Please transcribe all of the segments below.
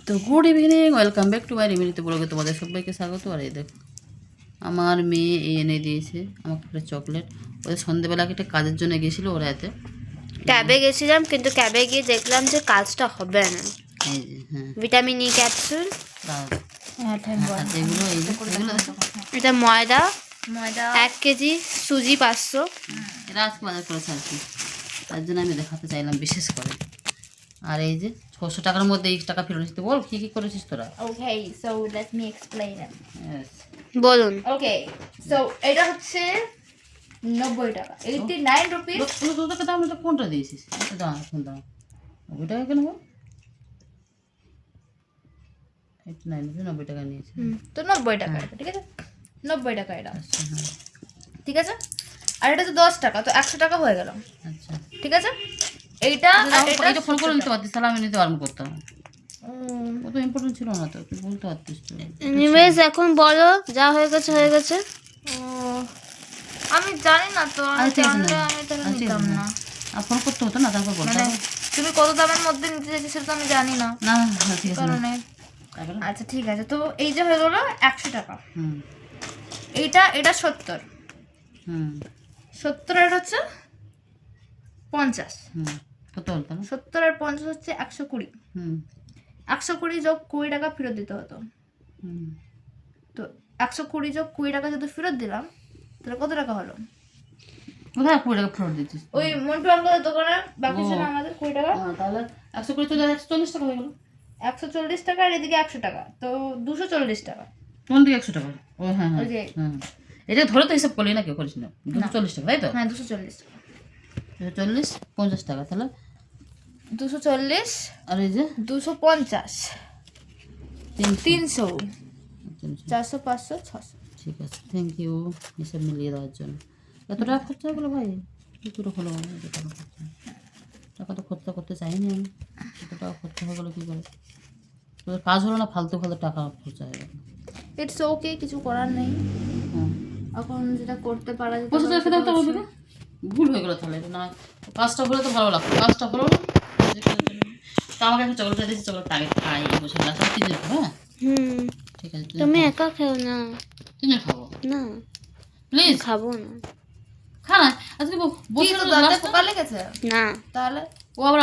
তো good evening, welcome back to my রিমিনিতে ব্লগে তোমাদের সবাইকে স্বাগত। আর এই দেখো আমার মেয়ে এনে দিয়েছে আমাকে একটা চকলেট। ওদের সন্ধ্যেবেলাকে একটা কাজের জন্য গেছিলো ওরা এতে ক্যাবে গেছিলাম, কিন্তু ক্যাবে গিয়ে দেখলাম যে কাজটা হবে না। এই যে হ্যাঁ ভিটামিন ই ক্যাপসুল, এগুলো এই যে এগুলো দেখো এটা ময়দা 1 কেজি, সুজি 500। এরা আজকে বাজার করেছে আর কি, তার জন্য আমি দেখাতে চাইলাম বিশেষ করে। আর এই যে 600 টাকার মধ্যে 20 টাকা ফেরত দিতে। বল কী কী করেছিস তোরা? Okay, so let me explain it. Yes. বলুন। Okay, so এটা হচ্ছে 90 টাকা, 89 rupees. তোদেরকে দাম এটা কোনটা দিয়েছিস? এটা দাম এখন দাম 90 টাকা কেন বল? 89 রুপি 90 টাকা নিয়েছে। তো 90 টাকা এটা, ঠিক আছে? 90 টাকা এটা, আচ্ছা হ্যাঁ ঠিক আছে? আর এটা তো 10 টাকা, তো 100 টাকা হয়ে গেল, আচ্ছা। ঠিক আছে? এইটা আর এটা ফোন করে নিতে পারতিস, তাহলে আমি নিতে পারবো করতাম। উম, ও তো ইম্পর্টেন্ট ছিল না তো, তুই বলতে পারতিস তো। এনিওয়েজ এখন বলো, যা হয়ে গেছে হয়ে গেছে। আমি জানি না তো, আমি আচ্ছা, ঠিক আছে জানলে না। আমি তাহলে আচ্ছা, নিতাম না। আর ফোন করতে হতো না, তারপর বলতে মানে হবে। তুমি কত দামের মধ্যে নিতে চাইছো সেটা তো আমি জানি না, না না, ঠিক আছে না। কারণে তারপরে আচ্ছা ঠিক আছে, তো এই যে হয়ে গেলো 100 টাকা। হুম এটা 70, হুম 70 আর হচ্ছে 50, হুম কত বলতো না? 70 আর 50 হচ্ছে 120। হুম 120 যোগ 20 টাকা ফেরত দিতে হতো। হুম তো 120 যোগ 20 টাকা যদি ফেরত দিলাম, তাহলে কত টাকা হলো? কোথায় 20 টাকা ফেরত দিচ্ছিস? ওই মন্টু আঙ্কেলের দোকানে বাকি ছিল আমাদের 20 টাকা, তাহলে 120 চলে 140 টাকা হয়ে গেল। 140 টাকা, আর এদিকে 100 টাকা, তো 240 টাকা। কোন দিকে 100 টাকা? ও হ্যাঁ হ্যাঁ ওই যে হ্যাঁ, এটা ধরে তো হিসাব করলি না, কেউ করিস না। 240 টাকা তাই তো? হ্যাঁ 240 টাকা, 240 50 টাকা তাহলে। 240, আর এই যে 250, 300, 300। 400, 500, 600। ঠিক আছে, থ্যাংক ইউ হিসাব মিলিয়ে দেওয়ার জন্য। এত টাকা খরচা হয়ে গেলো ভাই, কী করে হলো? এত টাকা খরচা, টাকা তো খরচা করতে চাইনি আমি। এত টাকা খরচা হয়ে গেলো কী করে? তোদের কাজ হলো না, ফালতু ফালতু টাকা খরচা হয়ে গেল। ইটস ওকে, কিছু করার নেই। হ্যাঁ এখন যেটা করতে পারা যেতে বসে পারে রেখে দাও তো ওদিকে। ভুল হয়ে গেলো তাহলে, এটা না কাজটা হলে তো ভালো লাগতো, কাজটা হলো না। তো আমাকে একটা চকলেট দিয়েছি, চকলেটটা আগে খাই বসে গ্লাস 3 জন হ্যাঁ হুম, ঠিক আছে। তুমি একা খেও না। 3 জন খাবো না, প্লিজ, খাবো না। খা না আজকে কি বসে তো দাঁতে গ্লাসটা। পোকা লেগেছে না, তাহলে? ও আবার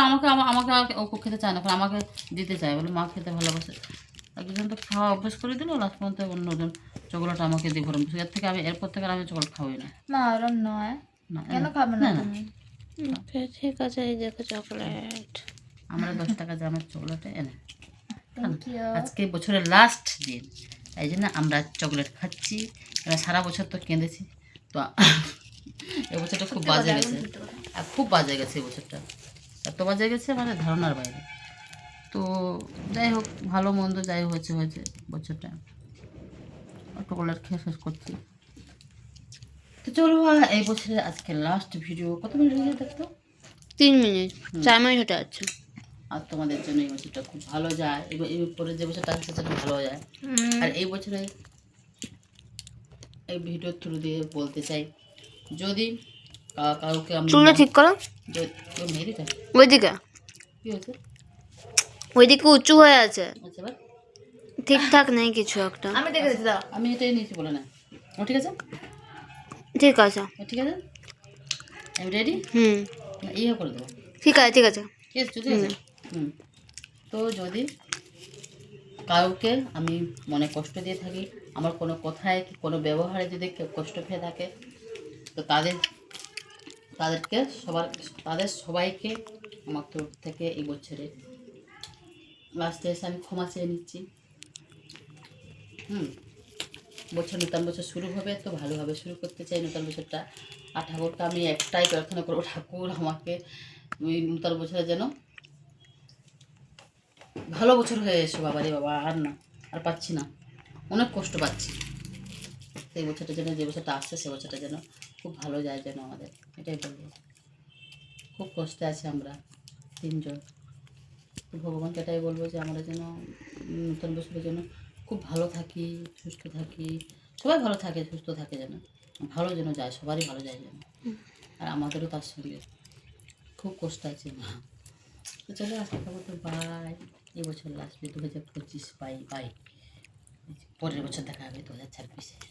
আমাকে ও খেতে চায় না, কারণ আমাকে দিতে চায়, বলে মা খেতে ভালোবাসে। একজন তো খাওয়া অভ্যাস করে দিল, লাস্ট পর্যন্ত অন্যজন চকলেট আমাকে দিয়ে ভরম। এর থেকে আমি এরপর থেকে আর আমি চকলেট খাওয়াই না। না ওরম নয়, না কেন খাবে না না, না। তুমি? ওকে, ঠিক আছে, এই দেখো চকলেট। আমরা 10 টাকা দামের চকলেট এনে থ্যাংক ইউ। আজকে বছরের লাস্ট দিন, তাই জন্য আমরা চকলেট খাচ্ছি। এবার সারা বছর তো কেঁদেছি, তো এবছরটা খুব বাজে গেছে, আর খুব বাজে গেছে এবছরটা। এত বাজে গেছে মানে ধারণার বাইরে। তো যাই হোক, ভালো মন্দ যাই হয়েছে হয়েছে বছরটা, চকলেট খেয়ে শেষ করছি। তো চলো, এই বছরের আজকে লাস্ট ভিডিও। কত মিনিট হয়েছে দেখতো? 3 মিনিট, 4 মিনিট হতে যাচ্ছে। আর তোমাদের জন্য এই বছরটা খুব ভালো যায়, এই পরে যে বছরটা আসছে সেটা ভালো যায়। আর এই বছরে এই ভিডিওর থ্রু দিয়ে বলতে চাই, যদি কাউকে আমি চুলটা ঠিক করো, মেরে দেয়। ওইদিকে, কী হয়েছে? ওইদিকে উঁচু হয়ে আছে, আচ্ছা এবার ঠিকঠাক নেই কিছু একটা। আমি দেখে দিচ্ছি, দাও। আমি এটাই নিয়েছি বলে না। ও ঠিক আছে, ঠিক আছে, ঠিক আছে, আমি রেডি। হুম, ইয়ে করে দেবো, ঠিক আছে, ঠিক আছে। ঠিক আছে, ঠিক আছে। হুম, তো যদি কাউকে আমি মনে কষ্ট দিয়ে থাকি, আমার কোনো কথায় কি কোনো ব্যবহারে যদি কেউ কষ্ট পেয়ে থাকে, তো তাদের সবাইকে আমার তরফ থেকে এই বছরে লাস্টে এসে আমি ক্ষমা চেয়ে নিচ্ছি। নতুন বছর শুরু হবে, তো ভালোভাবে শুরু করতে চাই নতুন বছরটা। আর ঠাকুরকে আমি একটাই প্রার্থনা করবো, ঠাকুর আমাকে ওই নতুন বছরে যেন ভালো বছর হয়ে এসো। বাবা রে বাবা, আর না, আর পাচ্ছি না, অনেক কষ্ট পাচ্ছি। সেই বছরটা যেন, যে বছরটা আসছে সে বছরটা যেন খুব ভালো যায় যেন আমাদের, এটাই বলবো। খুব কষ্টে আছি আমরা 3 জন, তো ভগবানকে এটাই বলবো যে আমরা যেন নতুন বছরের জন্য খুব ভালো থাকি, সুস্থ থাকি, সবাই ভালো থাকে সুস্থ থাকে, যেন ভালো যেন যায়, সবারই ভালো যায় যেন, আর আমাদেরও তার সঙ্গে। খুব কষ্ট আছে মা। তো চলো আজকে বাই। এই বছর লাস্ট 2025 বাই বাই, পরের বছর দেখা হবে 2026-এ।